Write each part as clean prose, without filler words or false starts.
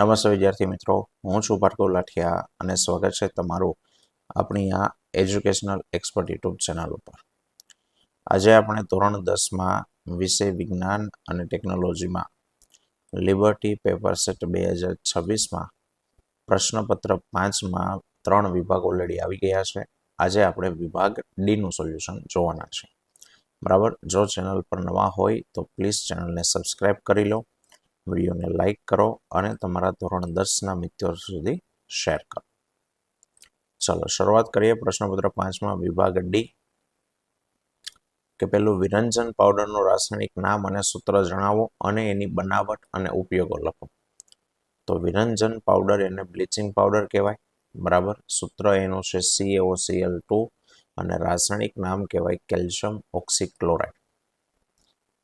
નમસ્તે વિદ્યાર્થી મિત્રો, હું છું ભાર્ગવ લાઠિયા અને સ્વાગત છે તમારું આપણી આ એજ્યુકેશનલ એક્સપર્ટ યુટ્યુબ ચેનલ ઉપર. આજે આપણે ધોરણ 10માં વિષય વિજ્ઞાન અને ટેકનોલોજીમાં લિબર્ટી પેપર સેટ 2026માં પ્રશ્નપત્ર 5માં 3 વિભાગ ઓલરેડી આવી ગયા છે. આજે આપણે વિભાગ ડીનું સોલ્યુશન જોવાના છે. બરાબર, જો ચેનલ પર નવા હોય તો પ્લીઝ ચેનલને સબસ્ક્રાઈબ કરી લો, વિડીયોને લાઇક કરો અને તમારા ધોરણ 10ના મિત્રો સુધી શેર કરો. ચલો શરૂઆત કરીએ. પ્રશ્નપત્ર 5માં વિભાગ ડી કે પેલું, વિરંજન પાવડરનું રાસાયણિક નામ અને સૂત્ર જણાવો અને એની બનાવટ અને ઉપયોગો લખો. તો વિરંજન પાવડર એને બ્લીચિંગ પાવડર કહેવાય. બરાબર, સૂત્ર એનું છે CaOCl2 અને રાસાયણિક નામ કહેવાય કેલ્શિયમ ઓક્સીક્લોરાઇડ.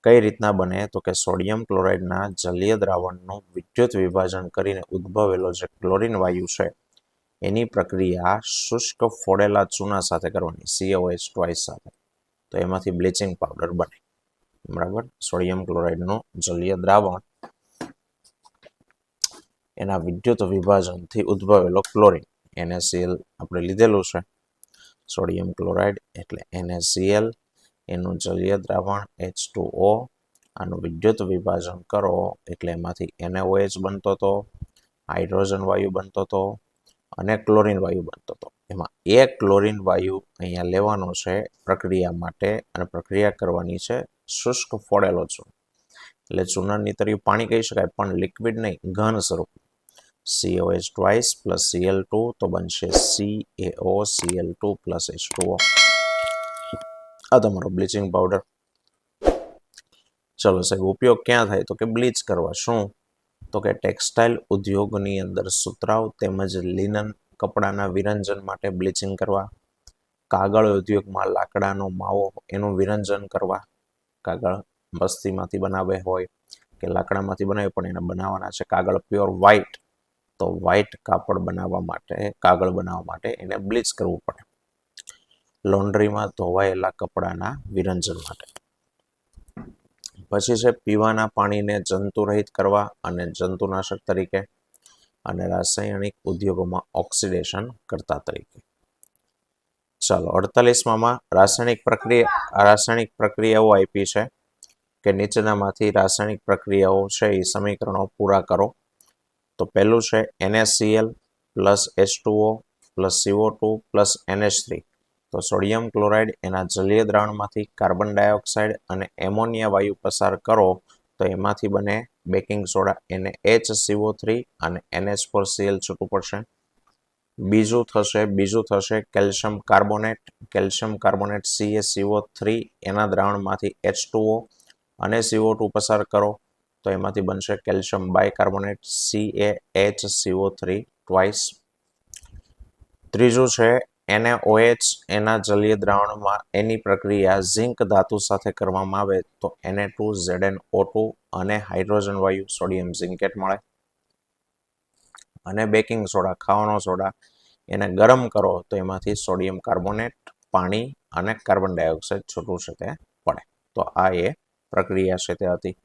કઈ રીતના બને તો કે સોડિયમ ક્લોરાઇડના જલીય દ્રાવણનું વિદ્યુત વિભાજન કરીને ઉદ્ભવેલો જે ક્લોરીન વાયુ છે એની પ્રક્રિયા શુષ્ક ફોડેલા ચૂના સાથે કરવાની, CaOH સાથે. તો એમાંથી બ્લીચિંગ પાવડર બને. બરાબર, સોડિયમ ક્લોરાઇડનું જલીય દ્રાવણ એના વિદ્યુત વિભાજનથી ઉદ્ભવેલો ક્લોરીન NaCl આપણે લીધેલું છે. સોડિયમ ક્લોરાઇડ એટલે NaCl, એનું જલીય દ્રાવણ H2O, આનું વિદ્યુત વિભાજન કરો એટલે એમાંથી NaOH બનતો હતો, હાઇડ્રોજન વાયુ બનતો હતો અને ક્લોરીન વાયુ બનતો હતો. એમાં એક ક્લોરીન વાયુ અહીંયા લેવાનો છે પ્રક્રિયા માટે અને પ્રક્રિયા કરવાની છે શુષ્ક ફોડેલો ચૂનો. એટલે ચૂનાની તળિયું પાણી કહી શકાય પણ લિક્વિડ નહીં, ઘન સ્વરૂપ. CaOH પ્લસ Cl2 તો બનશે CaOCl2 પ્લસ H2O. આ તમારો બ્લીચિંગ પાવડર. ચલો સાહેબ, ઉપયોગ ક્યાં થાય તો કે બ્લીચ કરવા. શું તો કે ટેક્સટાઇલ ઉદ્યોગની અંદર સુતરાઉ તેમજ લિનન કપડાના વિરંજન માટે બ્લીચિંગ કરવા. કાગળ ઉદ્યોગમાં લાકડાનો માવો એનું વિરંજન કરવા. કાગળ બસ્તીમાંથી બનાવે હોય કે લાકડામાંથી બનાવે પણ એને બનાવવાના છે કાગળ પ્યોર વ્હાઇટ, તો વ્હાઇટ કાપડ બનાવવા માટે, કાગળ બનાવવા માટે એને બ્લીચ કરવું પડે. લોન્ડ્રીમાં ધોવાયેલા કપડાના વિરંજન માટે. પછી છે પીવાના પાણીને જંતુરહિત કરવા અને જંતુનાશક તરીકે, અને રાસાયણિક ઉદ્યોગોમાં ઓક્સિડેશન કરતા તરીકે. ચાલો 48માં રાસાયણિક પ્રક્રિયાઓ આપી છે કે નીચેનામાંથી રાસાયણિક પ્રક્રિયાઓ છે એ સમીકરણો પૂરા કરો. તો પહેલું છે NaCl plus H2O plus CO2 plus NH3. તો સોડિયમ ક્લોરાઇડ એના જલીય દ્રાવણમાંથી કાર્બન ડાયોક્સાઇડ અને એમોનિયા વાયુ પસાર કરો તો એમાંથી બને બેકિંગ સોડા NaHCO3 અને NH4Cl છૂટું પડશે. બીજું થશે કેલ્શિયમ કાર્બોનેટ CaCO3 એના દ્રાવણમાંથી H2O અને CO2 પસાર કરો તો એમાંથી બનશે કેલ્શિયમ બાયકાર્બોનેટ CaHCO3 ટ્વાઇસ. ત્રીજું છે NaOH એના જલીય દ્રાવણમાં એની પ્રક્રિયા ઝિંક ધાતુ સાથે કરવામાં આવે તો Na2ZnO2 અને હાઇડ્રોજન વાયુ સોડિયમ ઝિંકેટ મળે. અને બેકિંગ સોડા, ખાવાનો સોડા, એને ગરમ કરો તો એમાંથી સોડિયમ કાર્બોનેટ, પાણી અને કાર્બન ડાયોક્સાઇડ છૂટું છે તે પડે. તો આ એ પ્રક્રિયા છે તે હતી.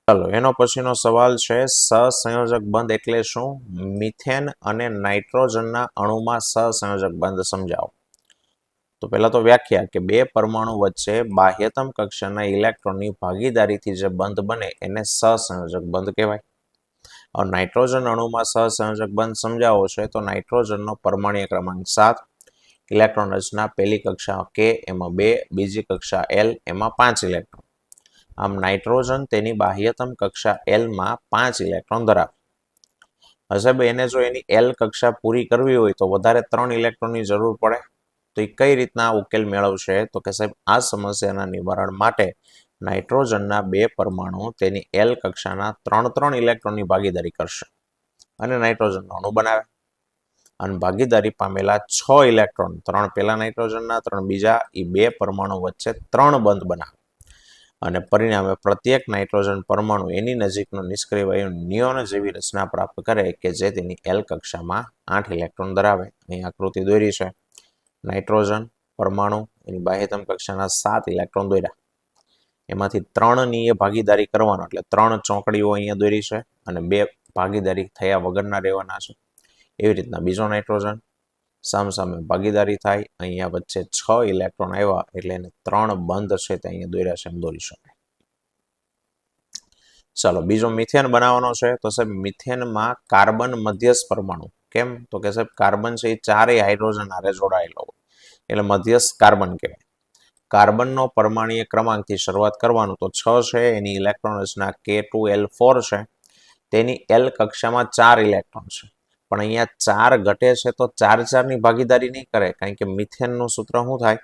ચાલો એનો પછીનો સવાલ છે સહસંયોજક બંધ એટલે શું? મિથેન અને નાઇટ્રોજનના અણુમાં સહસંયોજક બંધ સમજાવો. તો પહેલા તો વ્યાખ્યા કે બે પરમાણુ વચ્ચે બાહ્યતમ કક્ષાના ઇલેક્ટ્રોનની ભાગીદારીથી જે બંધ બને એને સહસંયોજક બંધ કહેવાય. હવે નાઇટ્રોજન અણુમાં સહસંયોજક બંધ સમજાવો છે તો નાઇટ્રોજનનો પરમાણ્વીય ક્રમાંક 7, ઇલેક્ટ્રોન રચના પહેલી કક્ષા K એમાં 2, બીજી કક્ષા L એમાં 5 ઇલેક્ટ્રોન. આમ નાઇટ્રોજન તેની બાહ્યતમ કક્ષા L માં 5 ઇલેક્ટ્રોન ધરાવે. સાહેબ એને જો એની L કક્ષા પૂરી કરવી હોય તો વધારે 3 ઇલેક્ટ્રોનની જરૂર પડે. તો એ કઈ રીતના ઉકેલ મેળવશે તો કે સાહેબ આ સમસ્યાના નિવારણ માટે નાઇટ્રોજનના 2 પરમાણુ તેની L કક્ષાના 3 ઇલેક્ટ્રોનની ભાગીદારી કરશે અને નાઇટ્રોજનનું અણુ બનાવે. અને ભાગીદારી પામેલા 6 ઇલેક્ટ્રોન, 3 પહેલા નાઇટ્રોજનના, 3 બીજા, એ 2 પરમાણુ વચ્ચે 3 બંધ બનાવે. અને પરિણામે પ્રત્યેક નાઇટ્રોજન પરમાણુ એની નજીકનો નિષ્ક્રિય વાયુ નિયોન જેવી રચના પ્રાપ્ત કરે કે જે તેની L કક્ષામાં 8 ઇલેક્ટ્રોન ધરાવે. અહીં આકૃતિ દોરી છે. નાઇટ્રોજન પરમાણુ એની બાહ્યતમ કક્ષાના 7 ઇલેક્ટ્રોન દોર્યા, એમાંથી 3ની એ ભાગીદારી કરવાનો એટલે 3 ચોકડીઓ અહીંયા દોરી છે અને 2 ભાગીદારી થયા વગરના રહેવાના છે. એવી રીતના બીજો નાઇટ્રોજન સામસામે ભાગીદારી થાય, અહીંયા વચ્ચે 6 ઇલેક્ટ્રોન આવ્યા એટલે એને 3 બંધ છે તે અહીંયા દોર્યા છે એમ દોરી શકાય. ચાલો બીજો મિથેન બનાવવાનો છે. તો સાહેબ મિથેનમાં કાર્બન મધ્યસ્થ પરમાણુ, કેમ તો કે સાહેબ કાર્બન છે એ 4 હાઇડ્રોજન હારે જોડાયેલો હોય એટલે મધ્યસ્થ કાર્બન કહેવાય. કાર્બનનો પરમાણુય ક્રમાંકથી શરૂઆત કરવાનું. તો 6 છે એની ઇલેક્ટ્રોન રચના K2L4 છે, તેની L કક્ષામાં 4 ઇલેક્ટ્રોન છે, પણ અહીંયા 4 ઘટે છે તો 4 ની ભાગીદારી નહીં કરે, કારણ કે મિથેનનું સૂત્ર શું થાય,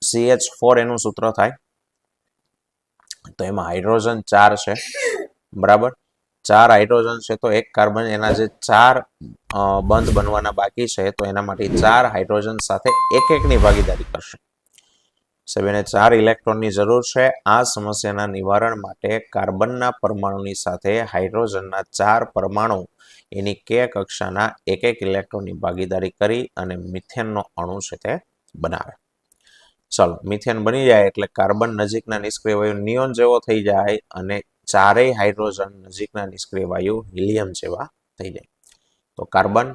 CH4 એનું સૂત્ર થાય. તો એમાં હાઇડ્રોજન 4 છે, બરાબર. 4 હાઇડ્રોજન છે તો એક કાર્બન, એના જે 4 બંધ બનવાના બાકી છે તો એના માટે 4 હાઇડ્રોજન સાથે એકની ભાગીદારી કરશે. સાહેબ એને 4 ઇલેક્ટ્રોનની જરૂર છે. આ સમસ્યાના નિવારણ માટે કાર્બનના પરમાણુની સાથે હાઇડ્રોજનના 4 પરમાણુ એની K કક્ષાના એક ઇલેક્ટ્રોનની ભાગીદારી કરી અને મિથેનનો અણુ છે તે બનાવે. ચાલો મિથેન બની જાય એટલે કાર્બન નજીકના નિષ્ક્રિય વાયુ નિયોન જેવો થઈ જાય અને 4 હાઇડ્રોજન નજીકના નિષ્ક્રિય વાયુ હિલિયમ જેવા થઈ જાય. તો કાર્બન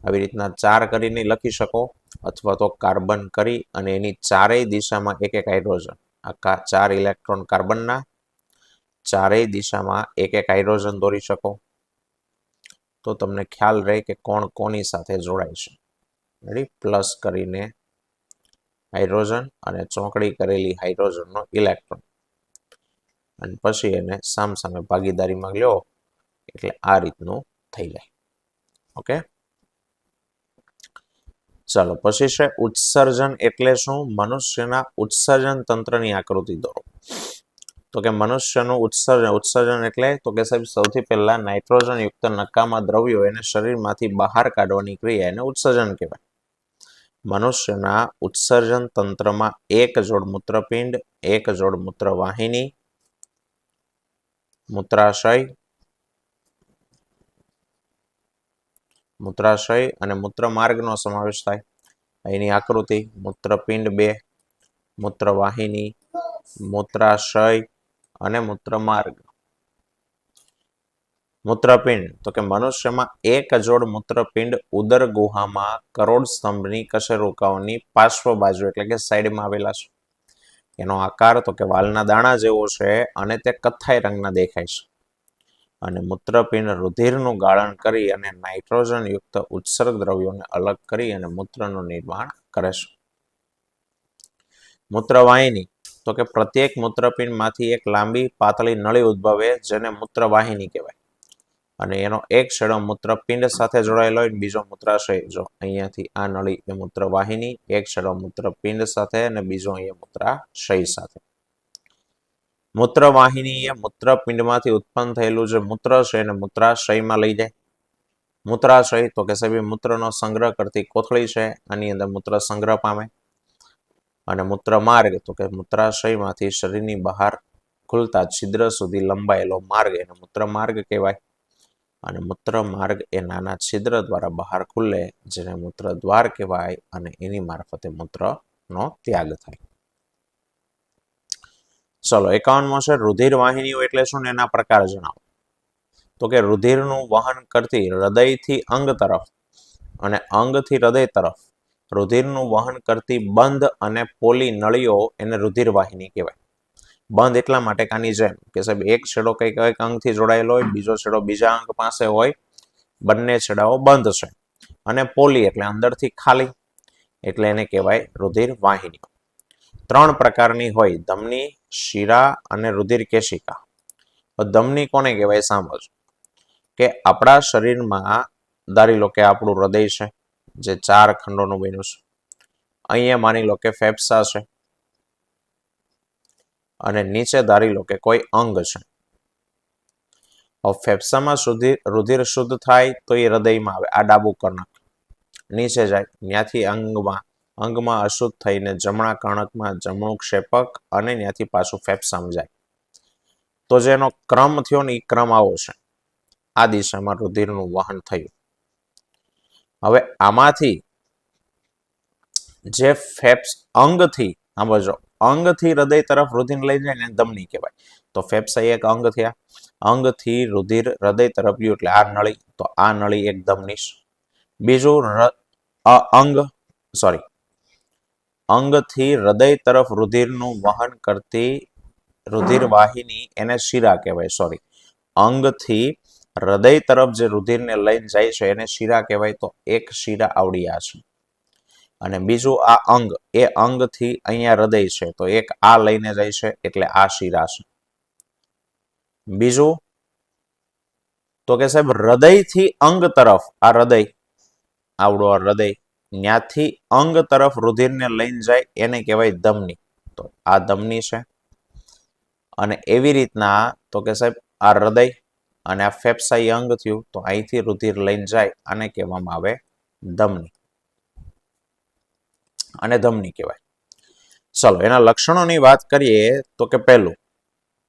આવી રીતના 4 કરીને લખી શકો, અથવા તો કાર્બન કરી અને એની 4 દિશામાં એક હાઇડ્રોજન, આ 4 ઇલેક્ટ્રોન કાર્બનના 4 દિશામાં એક હાઇડ્રોજન દોરી શકો. તો તમને ખ્યાલ રહે કે કોણ કોની સાથે જોડાય છે. રેડી, પ્લસ કરીને હાઇડ્રોજન અને ચોકડી કરેલી હાઇડ્રોજનનો ઇલેક્ટ્રોન, અને પછી એને સામસામે ભાગીદારીમાં લ્યો એટલે આ રીતનું થઈ જાય. ઓકે, ચાલો પછી છે ઉત્સર્જન એટલે શું? મનુષ્યના ઉત્સર્જન તંત્રની આકૃતિ દોરો. તો કે મનુષ્યનું ઉત્સર્જન એટલે તો કે સાહેબ સૌથી પહેલા નાઇટ્રોજન યુક્ત નકામા દ્રવ્યો એને શરીરમાંથી બહાર કાઢવાની ક્રિયા એને ઉત્સર્જન કહેવાય. મનુષ્યના ઉત્સર્જન તંત્રમાં એક જોડ મૂત્રપિંડ, એક જોડ મૂત્રવાહિની, મૂત્રાશય અને મૂત્રમાર્ગનો સમાવેશ થાય. એની આકૃતિ મૂત્રપિંડ 2, મૂત્રવાહિની, મૂત્રાશય અને મૂત્રમાર્ગ. મૂત્રપિંડ તો કે મનુષ્યમાં એક જોડ મૂત્રપિંડ ઉદર ગુહામાં કરોડ સ્તંભની કશેરુકાઓની પાર્શ્વ બાજુ એટલે કે સાઈડમાં આવેલા છે. એનો આકાર તો કે વાલના દાણા જેવો છે અને તે કથ્થાઈ રંગના દેખાય છે. અને મૂત્રપિંડ રુધિરનું ગાળણ કરી અને નાઇટ્રોજન યુક્ત ઉત્સર્ગ દ્રવ્યોને અલગ કરી અને મૂત્રનું નિર્માણ કરે છે. મૂત્રવાહિની તો કે પ્રત્યેક મૂત્રપિંડમાંથી એક લાંબી પાતળી નળી ઉદ્ભવે જેને મૂત્રવાહિની કહેવાય. અને એનો એક છેડો મૂત્રપિંડ સાથે જોડાયેલો હોય, બીજો મૂત્રાશય, જો અહીંયાથી આ નળી એ મૂત્રવાહિની, એક છેડો મૂત્રપિંડ સાથે અને બીજો અહીંયા મૂત્રાશય સાથે. મૂત્રવાહિની એ મૂત્રપિંડમાંથી ઉત્પન્ન થયેલું જે મૂત્ર છે એને મૂત્રાશયમાં લઈ જાય. મૂત્રાશય તો કે સાહેબ મૂત્રનો સંગ્રહ કરતી કોથળી છે, આની અંદર મૂત્ર સંગ્રહ પામે. અને મૂત્રમાર્ગ તો કે મૂત્રાશયમાંથી શરીરની બહાર ખુલતા છિદ્ર સુધી લંબાયેલો માર્ગ એને મૂત્રમાર્ગ કહેવાય. અને મૂત્રમાર્ગ એ નાના છિદ્ર દ્વારા બહાર ખુલે જેને મૂત્રદ્વાર કહેવાય અને એની મારફતે મૂત્રનો ત્યાગ થાય. ચલો 51મો છે રુધિર વાહિનીઓ એટલે શું ને એના પ્રકાર જણાવો. તો કે રુધિરનું વહન કરતી હૃદયથી અંગ તરફ અને અંગથી હૃદય તરફ રુધિરનું વહન કરતી બંધ અને પોલી નળીઓ એને રુધિર વાહિની કહેવાય. બંધ એટલા માટે કાની જેમ કે સાહેબ એક છેડો કઈક અંગથી જોડાયેલો હોય, બીજો છેડો બીજા અંગ પાસે હોય, બંને છેડાઓ બંધ છે. અને પોલી એટલે અંદરથી ખાલી, એટલે એને કહેવાય રુધિર વાહિનીઓ. 3 પ્રકારની હોય, ધમની, શિરા અને રુધિર કેશિકા. ધમની કોને કહેવાય સાંભળજો. કે આપણા શરીરમાં ધારી લો કે આપણું હૃદય છે જે 4 ખંડોનું બન્યું છે. અહીંયા માની લો કે ફેફસા છે અને નીચે ધારી લો કે કોઈ અંગ છે. ફેફસામાં રુધિર શુદ્ધ થાય તો એ હૃદયમાં આવે, આ ડાબુ કર્ણક. નીચે જાય ત્યાંથી અંગમાં અશુદ્ધ થઈને જમણા કર્ણકમાં જમણું ક્ષેપક અને ત્યાંથી પાછું ફેફસામાં જાય. તો જેનો ક્રમ થયો ને એ ક્રમ આવો છે. આ દિશામાં રુધિરનું વહન થયું. હવે આમાંથી જે અંગથી સાંભળજો, અંગથી હૃદય તરફ રુધિર લઈ જાય ને ધમની કહેવાય. તો ફેફસા એક અંગ થયા. અંગથી રુધિર હૃદય તરફ ગયું એટલે આ નળી, તો આ નળી એક ધમની. બીજું અંગથી હૃદય તરફ રુધિરનું વહન કરતી રુધિર વાહિની એને શિરા કહેવાય. અંગથી હૃદય તરફ જે રુધિરને લઈને જાય છે એને શિરા કહેવાય. તો એક શિરા આવડી આ છે. અને બીજું આ અંગ, એ અંગથી અહીંયા હૃદય છે તો એક આ લઈને જાય છે એટલે આ શિરા છે. બીજું તો કે સાહેબ હૃદયથી અંગ તરફ, આ હૃદય આવડો આ હૃદય, ત્યાંથી અંગ તરફ રુધિરને લઈને જાય એને કહેવાય ધમની. તો આ ધમની છે. અને એવી રીતના તો કે સાહેબ આ હૃદય અને આ ફેફસાઈ અંગ થયું તો અહીંથી રુધિર લઈને જાય આને કહેવામાં આવે ધમની. અને ધમની કહેવાય. ચલો એના લક્ષણોની વાત કરીએ તો કે પહેલું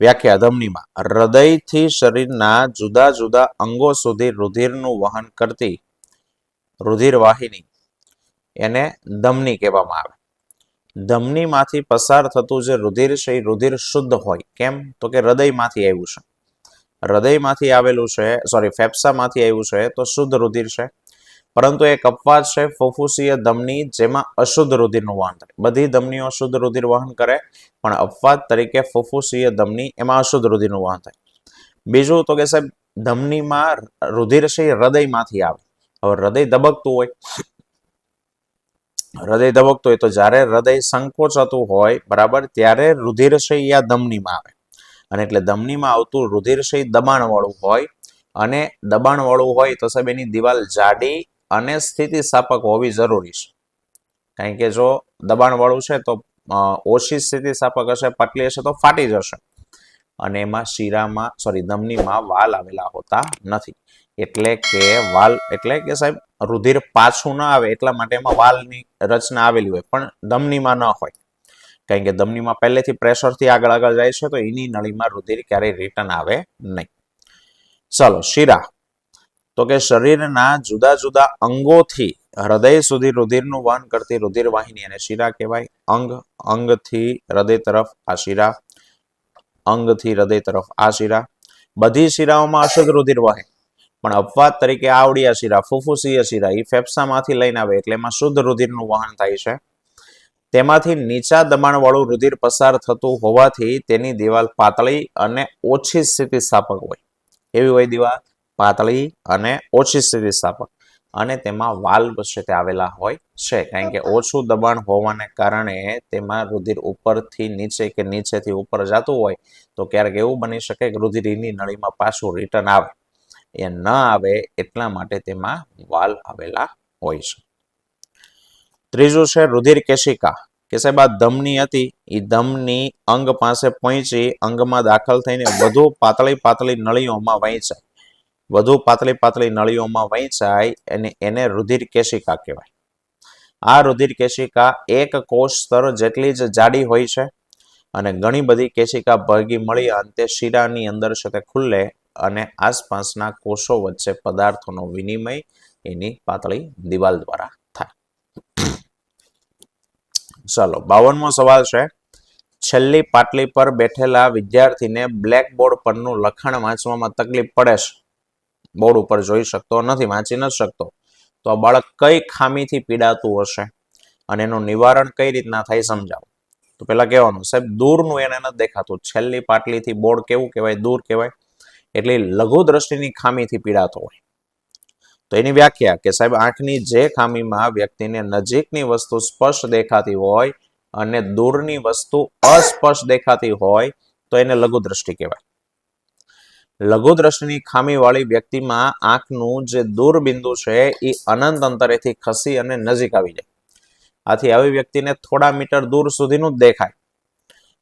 વ્યાખ્યા ધમનીમાં હૃદયથી શરીરના જુદા જુદા અંગો સુધી રુધિરનું વહન કરતી રુધિર વાહિની એને ધમની કહેવામાં આવે. ધમનીમાંથી પસાર થતું જે રુધિર છે એ રુધિર શુદ્ધ હોય. કેમ? તો કે હૃદયમાંથી આવ્યું છે. હૃદયમાંથી આવેલું છે, ફેફસામાંથી આવ્યું છે તો શુદ્ધ રુધિર છે. પરંતુ એક અપવાદ છે ફુફ્ફુસીય ધમની, જેમાં અશુદ્ધ રુધિરનું વહન થાય. બધી ધમનીઓ શુદ્ધ રુધિર વહન કરે, પણ અપવાદ તરીકે ફુફ્ફુસીય ધમની, એમાં અશુદ્ધ રુધિરનું વહન થાય. બીજું તો કે સાહેબ ધમનીમાં રુધિર છે એ હૃદયમાંથી આવે. હવે હૃદય ધબકતું હોય તો જ્યારે હૃદય સંકોચાતું હોય બરાબર, ત્યારે રુધિર છે એ આ ધમનીમાં આવે. અને એટલે ધમનીમાં આવતું રુધિર છે એ દબાણવાળું હોય. અને દબાણવાળું હોય તો સાહેબ એની દિવાલ જાડી અને સ્થિતિસ્થાપક હોવી જરૂરી છે. કારણ કે જો દબાણવાળું છે તો ઓછી સ્થિતિસ્થાપક હશે, પતલી હશે તો ફાટી જશે. અને એમાં ધમનીમાં વાલ આવેલા હોતા નથી. એટલે કે સાહેબ રુધિર પાછું ના આવે એટલા માટે એમાં વાલની રચના આવેલી હોય, પણ ધમનીમાં ન હોય. કારણ કે ધમનીમાં પહેલેથી પ્રેશરથી આગળ જાય છે તો એની નળીમાં રુધિર ક્યારેય રિટર્ન આવે નહીં. ચાલો શિરા, તો કે શરીરના જુદા જુદા અંગોથી હૃદય સુધી રુધિરનું વહન કરતી રુધિર વાહિની અને શિરા કહેવાય. અંગથી હૃદય તરફ આ શિરા, અંગથી હૃદય તરફ આ શિરા. બધી શિરાઓમાં અશુદ્ધ રુધિર વહે, પણ અપવાદ તરીકે આવડિયા શિરા, ફુફ્ફુસીય શિરા એ ફેફસામાંથી લઈને આવે એટલે એમાં શુદ્ધ રુધિરનું વહન થાય છે. તેમાંથી નીચા દબાણવાળું રુધિર પસાર થતું હોવાથી તેની દિવાલ પાતળી અને ઓછી સ્થિતિસ્થાપક હોય. એવી હોય દિવાલ, પાતળી અને ઓછી સ્થિતિસ્થાપક. અને તેમાં વાલ્વ છે તે આવેલા હોય છે. કારણ કે ઓછું દબાણ હોવાને કારણે તેમાં રુધિર ઉપરથી નીચે કે નીચેથી ઉપર જતું હોય તો ક્યારેક એવું બની શકે કે રુધિર એની નળીમાં પાછું રિટર્ન આવે. એ ન આવે એટલા માટે તેમાં વાલ્વ આવેલા હોય છે. ત્રીજું છે રુધિર કેશિકા. કે સાહેબ આ ધમની હતી, એ ધમની અંગ પાસે પહોંચી અંગમાં દાખલ થઈને વધુ પાતળી નળીઓમાં વહેંચાય. અને એને રુધિર કેશિકા કહેવાય. આ રુધિર કેશિકા એક કોષ સ્તર જેટલી જ જાડી હોય છે. અને ઘણી બધી કેશિકા ભેગી મળી અંતે શિરાની અંદર છે તે ખુલ્લે અને આસપાસના કોષો વચ્ચે પદાર્થોનો વિનિમય એની પાતળી દિવાલ દ્વારા થાય. ચાલો 52મો સવાલ છે. છેલ્લી પાટલી પર બેઠેલા વિદ્યાર્થીને બ્લેકબોર્ડ પરનું લખાણ વાંચવામાં તકલીફ પડે છે. બોર્ડ ઉપર જોઈ શકતો નથી, વાંચી નથી શકતો. તો આ બાળક કઈ ખામીથી પીડાતું હશે અને એનું નિવારણ કઈ રીતના થાય સમજાવો. તો પેલા કહેવાનું સાહેબ દૂરનું એને નથી દેખાતું. છેલ્લી પાટલીથી બોર્ડ કેવું કહેવાય? દૂર કહેવાય. એટલે લઘુ દ્રષ્ટિની ખામીથી પીડાતો હોય. તો એની વ્યાખ્યા કે સાહેબ આંખની જે ખામીમાં વ્યક્તિને નજીકની વસ્તુ સ્પષ્ટ દેખાતી હોય અને દૂરની વસ્તુ અસ્પષ્ટ દેખાતી હોય તો એને લઘુ દ્રષ્ટિ કહેવાય. લઘુ દ્રષ્ટિની ખામીવાળી વ્યક્તિમાં આંખનું જે દૂર બિંદુ છે એ અનંત અંતરેથી ખસી અને નજીક આવી જાય. આથી આવી વ્યક્તિને થોડા મીટર દૂર સુધીનું જ દેખાય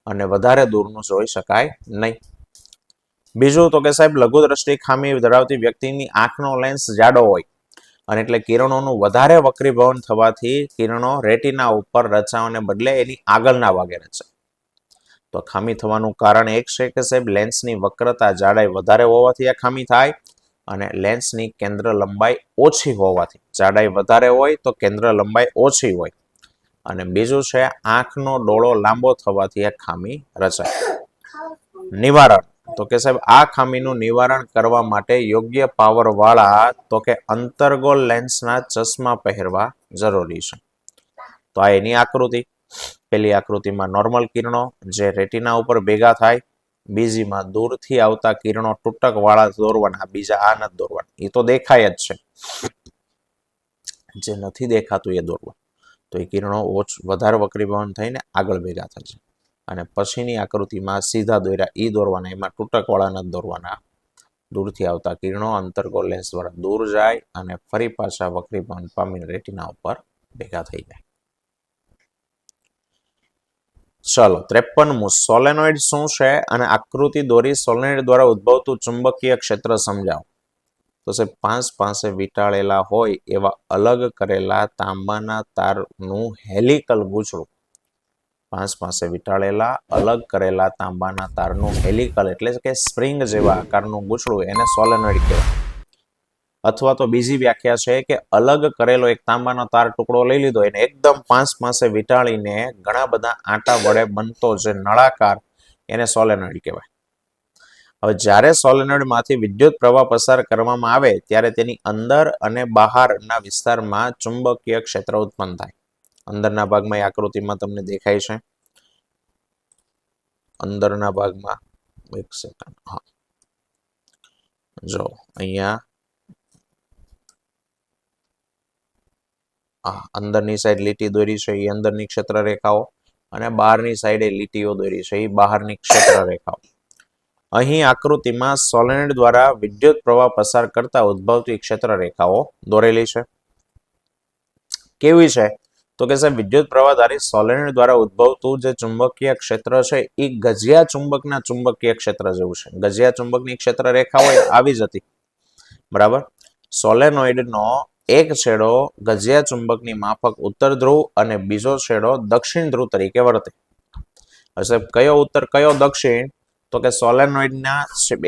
અને વધારે દૂરનું જોઈ શકાય નહીં. બીજું તો કે સાહેબ લઘુ દ્રષ્ટિ ખામી ધરાવતી વ્યક્તિની આંખનો લેન્સ જાડો હોય અને એટલે કિરણોનું વધારે વક્રીભવન થવાથી કિરણો રેટિના ઉપર રચાવાને બદલે એની આગળના ભાગે રચાય. તો ખામી થવાનું કારણ એક છે કે સાહેબ લેન્સની વક્રતા જાડાઈ વધારે હોવાથી આ ખામી થાય અને લેન્સની કેન્દ્ર લંબાઈ ઓછી હોવાથી. જાડાઈ વધારે હોય તો કેન્દ્ર લંબાઈ ઓછી હોય અને બીજું છે આંખનો ડોળો લાંબો થવાથી એક ખામી રચાય. નિવારણ તો કે સાહેબ આ ખામીનું નિવારણ કરવા માટે યોગ્ય પાવર વાળા તો કે અંતર્ગોળ લેન્સના ચશ્મા પહેરવા જરૂરી છે. તો આ એની આકૃતિ. પેલી આકૃતિમાં નોર્મલ કિરણો જે રેટિના ઉપર ભેગા થાય, બીજીમાં દૂરથી આવતા કિરણો તૂટક વાળા દોરવાના, બીજા આ નથી દોરવાના, એ તો દેખાય જ છે, જે નથી દેખાતું એ દોરવા. તો એ કિરણો વધારે વક્રીભવન થઈને આગળ ભેગા થાય છે. અને પછીની આકૃતિમાં સીધા દોર્યા એ દોરવાના, એમાં તૂટક વાળા નથી દોરવાના. દૂરથી આવતા કિરણો અંતર્ગોળ લેન્સ દ્વારા દૂર જાય અને ફરી પાછા વક્રીભવન પામીને રેટિના ઉપર ભેગા થઈ જાય. ચલો 53મું સોલેનોઇડ શું છે અને આકૃતિ દોરી સોલેનોઇડ દ્વારા ઉદ્ભવતું ચુંબકીય ક્ષેત્ર સમજાવો. તો સાહેબ પાંચ પાસે વીંટાળેલા હોય એવા અલગ કરેલા તાંબાના તારનું હેલિકલ ગૂંચળું. પાંચ પાસે વીંટાળેલા અલગ કરેલા તાંબાના તારનું હેલિકલ એટલે કે સ્પ્રિંગ જેવા આકારનું ગૂંચળું એને સોલેનોઇડ કહેવાય. અથવા તો બીજી વ્યાખ્યા છે કે અલગ કરેલો એક તાંબાનો તાર ટુકડો લઈ લીધો, એને એકદમ પાંચ પાસે વીંટાળીને ઘણા બધા આંટા વડે બનતો જે નળાકાર, એને સોલેનોઇડ કહેવાય. હવે જ્યારે સોલેનોઇડમાંથી વિદ્યુત પ્રવાહ પસાર કરવામાં આવે ત્યારે તેની અંદર અને બહારના વિસ્તારમાં ચુંબકીય ક્ષેત્ર ઉત્પન્ન થાય. અંદરના ભાગમાં એ આકૃતિમાં તમને દેખાય છે. અંદરના ભાગમાં એક સેકન્ડ, હા જો અહીંયા અંદરની સાઈડ લીટી દોરી છે એ અંદરની ક્ષેત્ર રેખાઓ, અને બહારની સાઈડે લીટીઓ દોરી છે એ બહારની ક્ષેત્ર રેખાઓ. અહીં આકૃતિમાં સોલેનોઇડ દ્વારા વિદ્યુત પ્રવાહ પસાર કરતા ઉદ્ભવતી ક્ષેત્ર રેખાઓ દોરેલી છે. કેવી છે તો કે સાહેબ વિદ્યુત પ્રવાહધારી સોલેનોઇડ દ્વારા ઉદ્ભવતું જે ચુંબકીય ક્ષેત્ર છે એ ગજિયા ચુંબકના ચુંબકીય ક્ષેત્ર જેવું છે. ગજિયા ચુંબકની ક્ષેત્ર રેખા હોય આવી જ હતી, બરાબર. સોલેનોઇડનો એક છેડો ગજિયા ચુંબકની માફક ઉત્તર ધ્રુવ અને બીજો છેડો દક્ષિણ ધ્રુવ તરીકે વર્તે. સાહેબ કયો ઉત્તર કયો દક્ષિણ? તો કે સોલેનોઇડના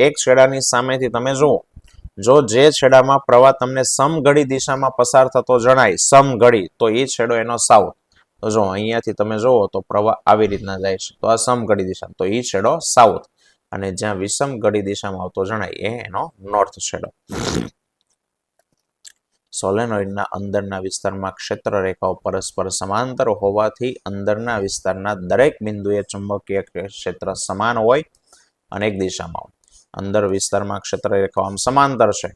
એક છેડાની સામેથી તમે જુઓ, જો જે છેડામાં પ્રવાહ તમને સમઘડી દિશામાં પસાર થતો જણાય, સમઘડી, તો એ છેડો એનો સાઉથ. તો જો અહીંયાથી તમે જુઓ તો પ્રવાહ આવી રીતના જાય છે, તો આ સમઘડી દિશા, તો એ છેડો સાઉથ. અને જ્યાં વિષમઘડી દિશામાં આવતો જણાય એ એનો નોર્થ છેડો. સોલેનોઇડના અંદરના વિસ્તારમાં ક્ષેત્ર રેખાઓ પરસ્પર સમાંતર હોવાથી અંદરના વિસ્તારના દરેક બિંદુએ ચુંબકીય ક્ષેત્ર સમાન હોય અને એક દિશામાં હોય. અંદર વિસ્તારમાં ક્ષેત્ર રેખાઓ આમ સમાંતર છે,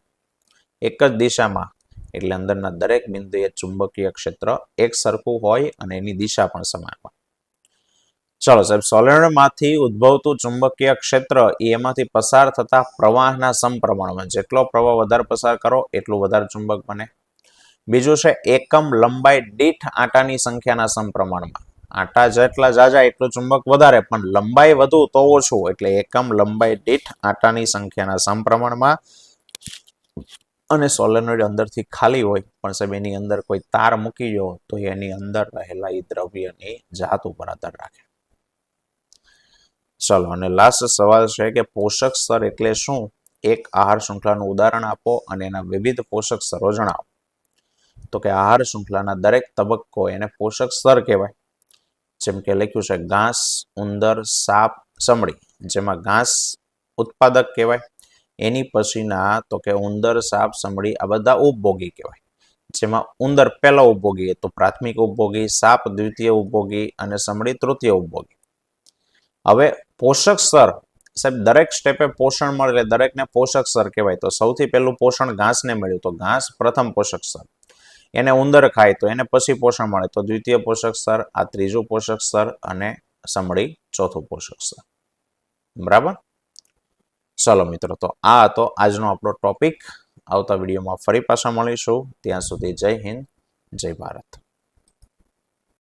એક જ દિશામાં, એટલે અંદરના દરેક બિંદુએ ચુંબકીય ક્ષેત્ર એક સરખું હોય અને એની દિશા પણ સમાન હોય. ચલો સાહેબ, સોલેનોઇડમાંથી ઉદ્ભવતું ચુંબકીય ક્ષેત્ર એમાંથી પસાર થતા પ્રવાહના સમપ્રમાણમાં, જેટલો પ્રવાહ વધારે પસાર કરો એટલું વધારે ચુંબક બને. બીજું છે એકમ લંબાઈ દીઠ આંટાની સંખ્યાના સમપ્રમાણમાં. આંટા જેટલા જાજા એટલું ચુંબક વધારે, પણ લંબાઈ વધુ તો ઓછું, એટલે એકમ લંબાઈ દીઠ આંટાની સંખ્યાના સમપ્રમાણમાં. અને સોલેનોઇડ અંદરથી ખાલી હોય પણ સાહેબ એની અંદર કોઈ તાર મૂકી દો તો એની અંદર રહેલા એ દ્રવ્યની જાત ઉપર આધાર રાખે. ચલો, અને લાસ્ટ સવાલ છે કે પોષક સ્તર એટલે શું? એક આહાર શૃંખલાનું ઉદાહરણ આપો અને એના વિવિધ પોષક સ્તરો જણાવો. તો કે આહાર શૃંખલાના દરેક તબક્કો એને પોષક સ્તર કહેવાય. જેમ કે લખ્યું છે ઘાસ, ઉંદર, સાપ, સમડી, જેમાં ઘાસ ઉત્પાદક કહેવાય. એની પછીના તો કે ઉંદર, સાપ, સમડી આ બધા ઉપભોગી કહેવાય. જેમાં ઉંદર પહેલો ઉપભોગી, તો પ્રાથમિક ઉપભોગી, સાપ દ્વિતીય ઉપભોગી અને સમડી તૃતીય ઉપભોગી. હવે પોષક સ્તર, સાહેબ દરેક સ્ટેપે પોષણ મળે એટલે દરેકને પોષક સ્તર કહેવાય. તો સૌથી પહેલું પોષણ ઘાસને મળ્યું, તો ઘાસ પ્રથમ પોષક સ્તર. એને ઉંદર ખાય તો એને પછી પોષણ મળે, તો દ્વિતીય પોષક સ્તર. આ ત્રીજું પોષક સ્તર અને સમડી ચોથું પોષક સ્તર. બરાબર. ચલો મિત્રો, તો આ હતો આજનો આપણો ટોપિક. આવતા વિડીયોમાં ફરી પાછા મળીશું. ત્યાં સુધી જય હિન્દ, જય ભારત.